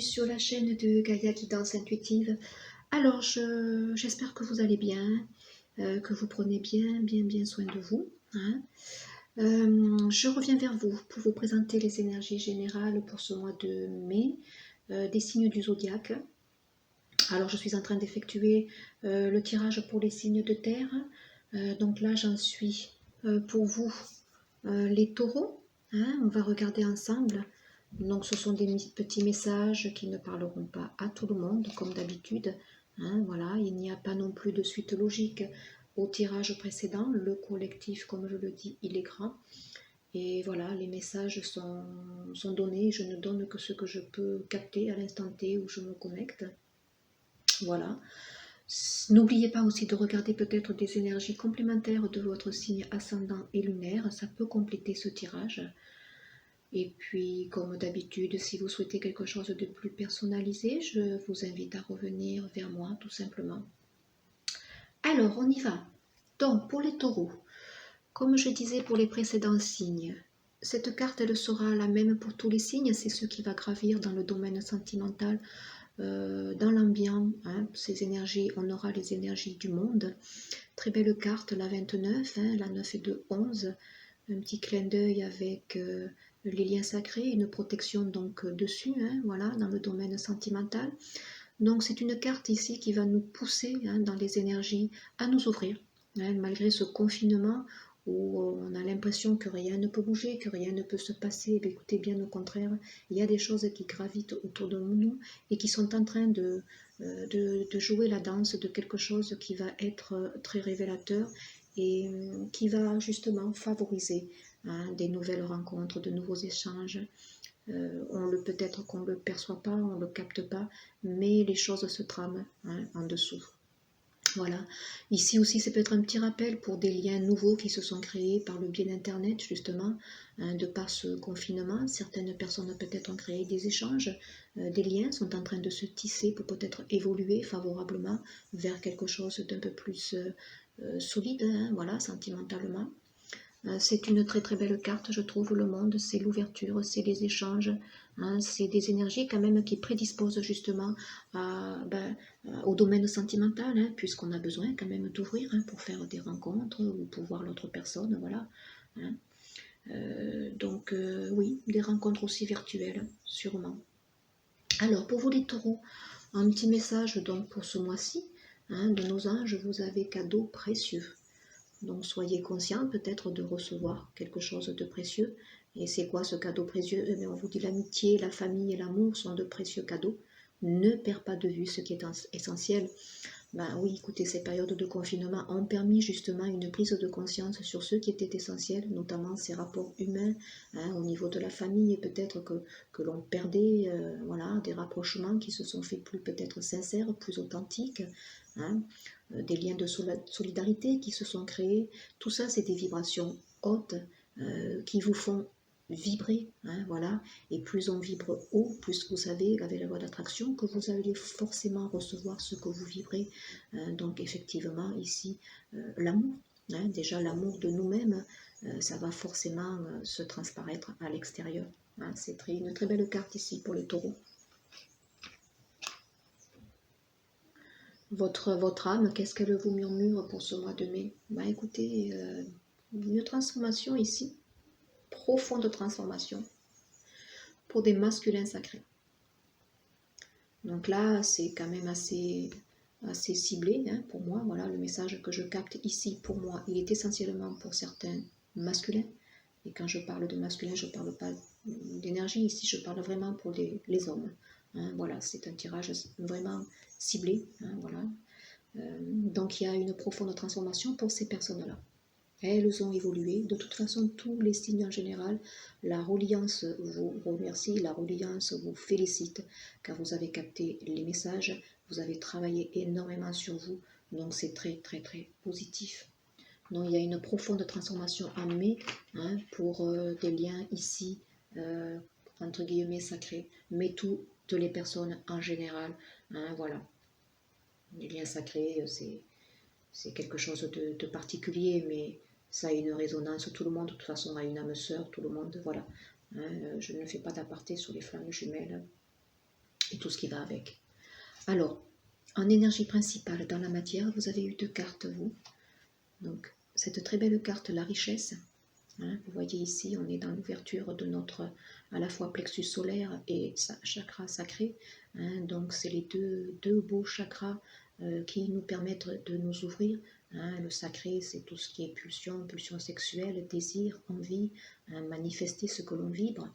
sur la chaîne de Gaïa Guidance Intuitive. Alors, j'espère que vous allez bien, que vous prenez bien soin de vous. Hein. Je reviens vers vous pour vous présenter les énergies générales pour ce mois de mai, des signes du zodiaque. Alors, je suis en train d'effectuer le tirage pour les signes de terre. Donc là, j'en suis pour vous les taureaux. Hein, on va regarder ensemble. Donc ce sont des petits messages qui ne parleront pas à tout le monde, comme d'habitude. Hein, voilà, il n'y a pas non plus de suite logique au tirage précédent. Le collectif, comme je le dis, il est grand. Et voilà, les messages sont donnés. Je ne donne que ce que je peux capter à l'instant T où je me connecte. Voilà. N'oubliez pas aussi de regarder peut-être des énergies complémentaires de votre signe ascendant et lunaire. Ça peut compléter ce tirage. Et puis, comme d'habitude, si vous souhaitez quelque chose de plus personnalisé, je vous invite à revenir vers moi, tout simplement. Alors, on y va. Donc, pour les taureaux, comme je disais pour les précédents signes, cette carte, elle sera la même pour tous les signes. C'est ce qui va gravir dans le domaine sentimental, dans l'ambiance. Hein, ces énergies, on aura les énergies du monde. Très belle carte, la 29, hein, la 9 et 2, 11. Un petit clin d'œil avec les liens sacrés, une protection donc dessus, hein, voilà, dans le domaine sentimental. Donc c'est une carte ici qui va nous pousser hein, dans les énergies à nous ouvrir, hein, malgré ce confinement où on a l'impression que rien ne peut bouger, que rien ne peut se passer. Mais écoutez, bien au contraire, il y a des choses qui gravitent autour de nous et qui sont en train de jouer la danse de quelque chose qui va être très révélateur et qui va justement favoriser hein, des nouvelles rencontres, de nouveaux échanges. Peut-être qu'on ne le perçoit pas, on ne le capte pas, mais les choses se trament hein, en dessous. Voilà. Ici aussi, c'est peut-être un petit rappel pour des liens nouveaux qui se sont créés par le biais d'Internet, justement, hein, de par ce confinement. Certaines personnes peut-être ont créé des échanges, des liens sont en train de se tisser pour peut-être évoluer favorablement vers quelque chose d'un peu plus solide, hein, voilà, sentimentalement. C'est une très belle carte, je trouve, le monde, c'est l'ouverture, c'est les échanges, hein, c'est des énergies quand même qui prédisposent justement au domaine sentimental, hein, puisqu'on a besoin quand même d'ouvrir hein, pour faire des rencontres ou pour voir l'autre personne, voilà. Hein. Donc oui, des rencontres aussi virtuelles, sûrement. Alors pour vous les taureaux, un petit message donc pour ce mois-ci, hein, de nos anges, vous avez cadeau précieux. Donc soyez conscient peut-être de recevoir quelque chose de précieux. Et c'est quoi ce cadeau précieux? On vous dit l'amitié, la famille et l'amour sont de précieux cadeaux. Ne perds pas de vue ce qui est essentiel. Ben oui, écoutez, ces périodes de confinement ont permis justement une prise de conscience sur ce qui était essentiel, notamment ces rapports humains hein, au niveau de la famille, et peut-être que l'on perdait voilà, des rapprochements qui se sont faits plus peut-être sincères, plus authentiques, hein, des liens de solidarité qui se sont créés. Tout ça, c'est des vibrations hautes qui vous font vibrer, hein, voilà, et plus on vibre haut, plus vous savez, avec la loi d'attraction, que vous allez forcément recevoir ce que vous vibrez, donc effectivement ici, l'amour, hein, déjà l'amour de nous-mêmes, ça va forcément se transparaître à l'extérieur, hein, c'est une très belle carte ici pour les taureaux. Votre âme, qu'est-ce qu'elle vous murmure pour ce mois de mai? Bah écoutez, une transformation ici, profonde transformation, pour des masculins sacrés. Donc là, c'est quand même assez ciblé hein, pour moi. Voilà, le message que je capte ici, pour moi, il est essentiellement pour certains masculins. Et quand je parle de masculin, je ne parle pas d'énergie. Ici, je parle vraiment pour les hommes. Hein, voilà, c'est un tirage vraiment ciblé. Hein, voilà. Donc il y a une profonde transformation pour ces personnes-là. Elles ont évolué. De toute façon, tous les signes en général, la reliance vous remercie, la reliance vous félicite, car vous avez capté les messages, vous avez travaillé énormément sur vous, donc c'est très positif. Donc il y a une profonde transformation en mai hein, pour des liens ici, entre guillemets, sacrés, mais toutes les personnes en général, hein, voilà. Les liens sacrés, c'est quelque chose de particulier, mais ça a une résonance. Tout le monde, de toute façon, a une âme sœur, tout le monde, voilà. Hein, je ne fais pas d'aparté sur les flammes jumelles. et tout ce qui va avec. Alors, en énergie principale, dans la matière, vous avez eu 2 cartes, vous. Donc, cette très belle carte, la richesse. Hein, vous voyez ici, on est dans l'ouverture de notre, à la fois plexus solaire et chakra sacré. Hein, donc, c'est les deux beaux chakras qui nous permettent de nous ouvrir. Hein, le sacré, c'est tout ce qui est pulsion, pulsion sexuelle, désir, envie, hein, manifester ce que l'on vibre.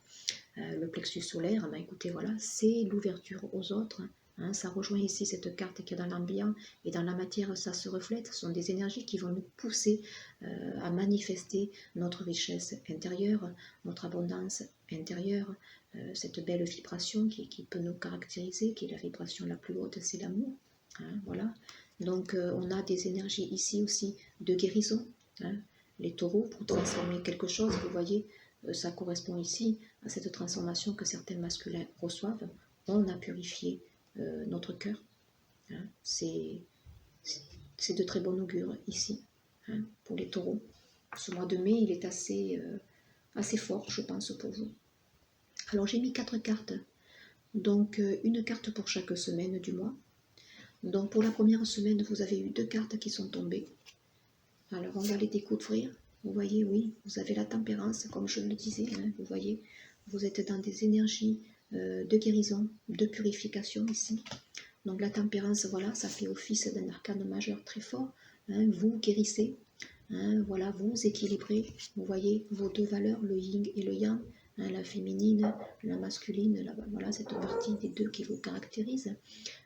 Le plexus solaire, ben écoutez, voilà, c'est l'ouverture aux autres. Hein, ça rejoint ici cette carte qui est dans l'ambiance et dans la matière, ça se reflète. Ce sont des énergies qui vont nous pousser à manifester notre richesse intérieure, notre abondance intérieure, cette belle vibration qui peut nous caractériser, qui est la vibration la plus haute, c'est l'amour. Hein, voilà. Donc on a des énergies ici aussi de guérison. Hein. Les taureaux, pour transformer quelque chose, vous voyez, ça correspond ici à cette transformation que certains masculins reçoivent. On a purifié notre cœur. Hein. C'est de très bon augure ici, hein, pour les taureaux. Ce mois de mai, il est assez fort, je pense, pour vous. Alors j'ai mis 4 cartes, donc une carte pour chaque semaine du mois. Donc pour la première semaine, vous avez eu 2 cartes qui sont tombées. Alors on va les découvrir. Vous voyez, oui, vous avez la tempérance, comme je le disais, hein, vous voyez, vous êtes dans des énergies de guérison, de purification ici. Donc la tempérance, voilà, ça fait office d'un arcane majeur très fort. Hein, vous guérissez, hein, voilà, vous équilibrez, vous voyez vos 2 valeurs, le yin et le yang, hein, la féminine, la masculine, voilà, cette partie des 2 qui vous caractérise.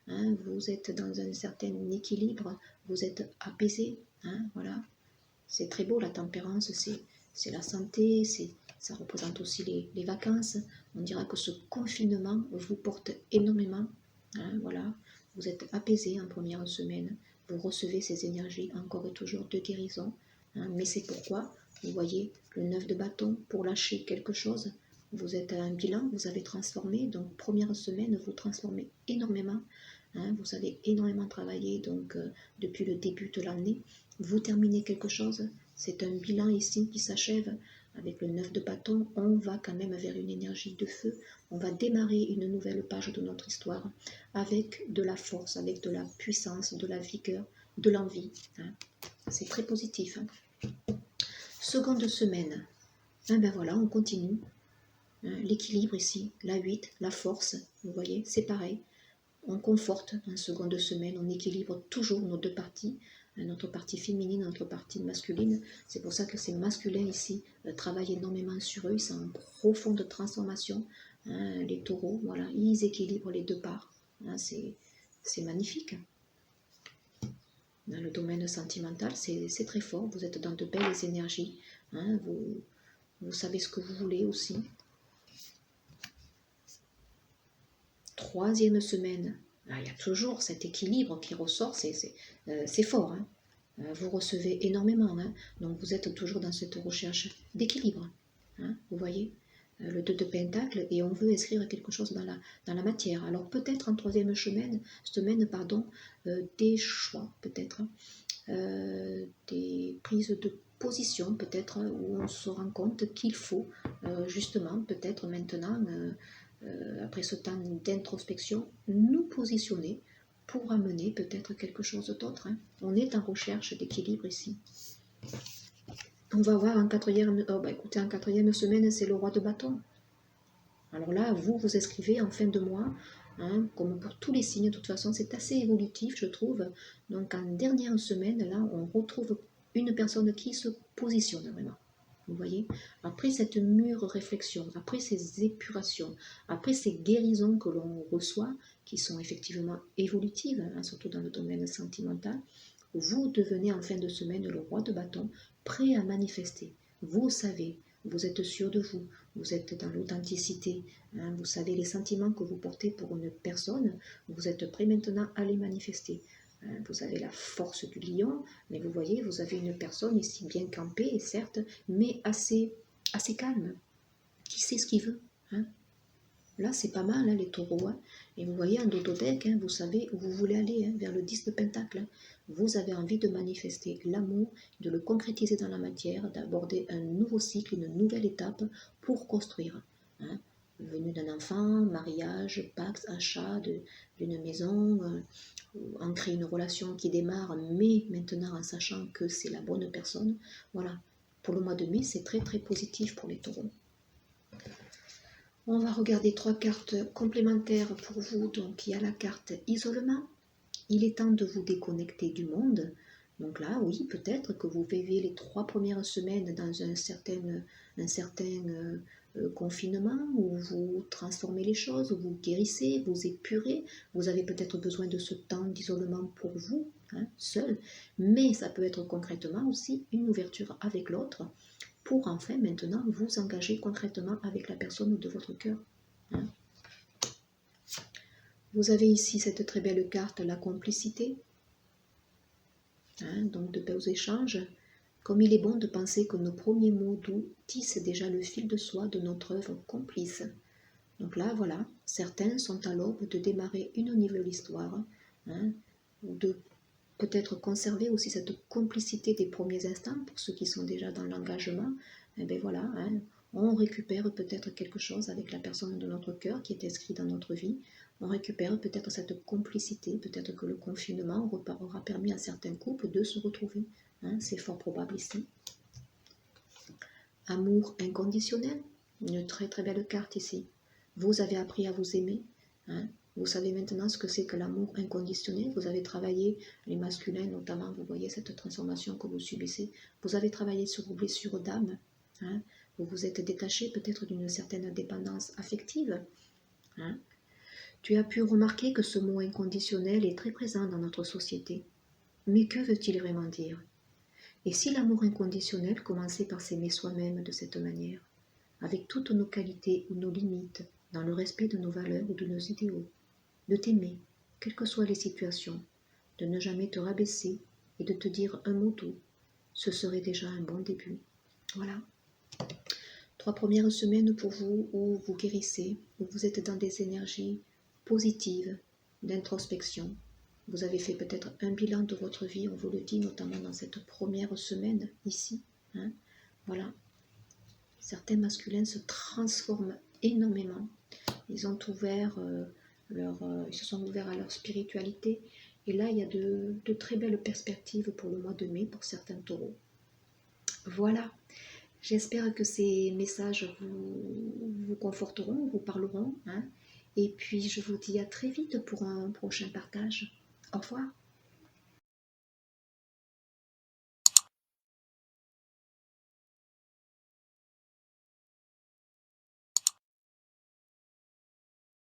Hein, vous êtes dans un certain équilibre, vous êtes apaisé, hein, voilà. C'est très beau, la tempérance, c'est la santé, ça représente aussi les vacances. On dira que ce confinement vous porte énormément. Hein, voilà, vous êtes apaisé en première semaine, vous recevez ces énergies encore et toujours de guérison. Hein, mais c'est pourquoi, vous voyez, le 9 de bâton, pour lâcher quelque chose, vous êtes à un bilan, vous avez transformé. Donc première semaine, vous transformez énormément. Hein, vous avez énormément travaillé donc depuis le début de l'année. Vous terminez quelque chose, c'est un bilan ici qui s'achève avec le 9 de bâton. On va quand même vers une énergie de feu, on va démarrer une nouvelle page de notre histoire avec de la force, avec de la puissance, de la vigueur, de l'envie. Hein. C'est très positif. Hein. Seconde semaine, hein, ben voilà, on continue. Hein, l'équilibre ici, la 8, la force, vous voyez, c'est pareil. On conforte en seconde semaine, on équilibre toujours nos 2 parties, notre partie féminine, notre partie masculine. C'est pour ça que ces masculins ici travaillent énormément sur eux, ils sont en profonde transformation. Hein, les taureaux, voilà, ils équilibrent les 2 parts. Hein, c'est magnifique. Dans le domaine sentimental, c'est très fort, vous êtes dans de belles énergies. Hein, vous savez ce que vous voulez aussi. Troisième semaine, il y a toujours cet équilibre qui ressort, c'est fort. Hein. Vous recevez énormément, hein. Donc vous êtes toujours dans cette recherche d'équilibre. Hein, vous voyez, le 2 de Pentacle, et on veut inscrire quelque chose dans la matière. Alors peut-être en troisième semaine, des choix, peut-être, des prises de position, peut-être, où on se rend compte qu'il faut justement, peut-être maintenant, après ce temps d'introspection, nous positionner pour amener peut-être quelque chose d'autre. Hein. On est en recherche d'équilibre ici. On va voir en quatrième, écoutez, en quatrième semaine, c'est le roi de bâton. Alors là, vous inscrivez en fin de mois, hein, comme pour tous les signes, de toute façon, c'est assez évolutif, je trouve. Donc en dernière semaine, là, on retrouve une personne qui se positionne vraiment. Vous voyez, après cette mûre réflexion, après ces épurations, après ces guérisons que l'on reçoit, qui sont effectivement évolutives, hein, surtout dans le domaine sentimental, vous devenez en fin de semaine le roi de bâton, prêt à manifester. Vous savez, vous êtes sûr de vous, vous êtes dans l'authenticité, hein, vous savez les sentiments que vous portez pour une personne, vous êtes prêt maintenant à les manifester. Vous avez la force du lion, mais vous voyez, vous avez une personne ici bien campée, certes, mais assez calme, qui sait ce qu'il veut. Hein. Là, c'est pas mal, hein, les taureaux. Hein. Et vous voyez, en dodothèque, hein, vous savez où vous voulez aller, hein, vers le 10 de Pentacle. Hein. Vous avez envie de manifester l'amour, de le concrétiser dans la matière, d'aborder un nouveau cycle, une nouvelle étape pour construire. Hein. venue d'un enfant, mariage, pacte, achat d'une maison, ancrer une relation qui démarre, mais maintenant en sachant que c'est la bonne personne. Voilà, pour le mois de mai, c'est très très positif pour les taureaux. On va regarder 3 cartes complémentaires pour vous. Donc il y a la carte isolement. Il est temps de vous déconnecter du monde. Donc là, oui, peut-être que vous vivez les 3 premières semaines dans un certain confinement où vous transformez les choses, où vous guérissez, vous épurez. Vous avez peut-être besoin de ce temps d'isolement pour vous, hein, seul. Mais ça peut être concrètement aussi une ouverture avec l'autre pour enfin maintenant vous engager concrètement avec la personne de votre cœur. Hein. Vous avez ici cette très belle carte, la complicité. Hein, donc de beaux échanges. Comme il est bon de penser que nos premiers mots doux tissent déjà le fil de soie de notre œuvre complice. Donc là, voilà, certains sont à l'aube de démarrer une nouvelle histoire, hein, ou de peut-être conserver aussi cette complicité des premiers instants pour ceux qui sont déjà dans l'engagement. Et bien voilà, hein, on récupère peut-être quelque chose avec la personne de notre cœur qui est inscrite dans notre vie. On récupère peut-être cette complicité, peut-être que le confinement aura permis à certains couples de se retrouver. Hein, c'est fort probable ici. Amour inconditionnel, une très très belle carte ici. Vous avez appris à vous aimer. Hein, vous savez maintenant ce que c'est que l'amour inconditionnel. Vous avez travaillé, les masculins notamment, vous voyez cette transformation que vous subissez. Vous avez travaillé sur vos blessures d'âme. Hein, vous vous êtes détaché peut-être d'une certaine dépendance affective. Hein. Tu as pu remarquer que ce mot inconditionnel est très présent dans notre société. Mais que veut-il vraiment dire? Et si l'amour inconditionnel commençait par s'aimer soi-même de cette manière, avec toutes nos qualités ou nos limites, dans le respect de nos valeurs ou de nos idéaux, de t'aimer, quelles que soient les situations, de ne jamais te rabaisser et de te dire un mot doux, ce serait déjà un bon début. Voilà. 3 premières semaines pour vous où vous guérissez, où vous êtes dans des énergies positives, d'introspection. Vous avez fait peut-être un bilan de votre vie, on vous le dit, notamment dans cette première semaine ici. Hein. Voilà. Certains masculins se transforment énormément. Ils ont ouvert ils se sont ouverts à leur spiritualité. Et là, il y a de très belles perspectives pour le mois de mai pour certains taureaux. Voilà. J'espère que ces messages vous conforteront, vous parleront. Hein. Et puis, je vous dis à très vite pour un prochain partage. Au revoir.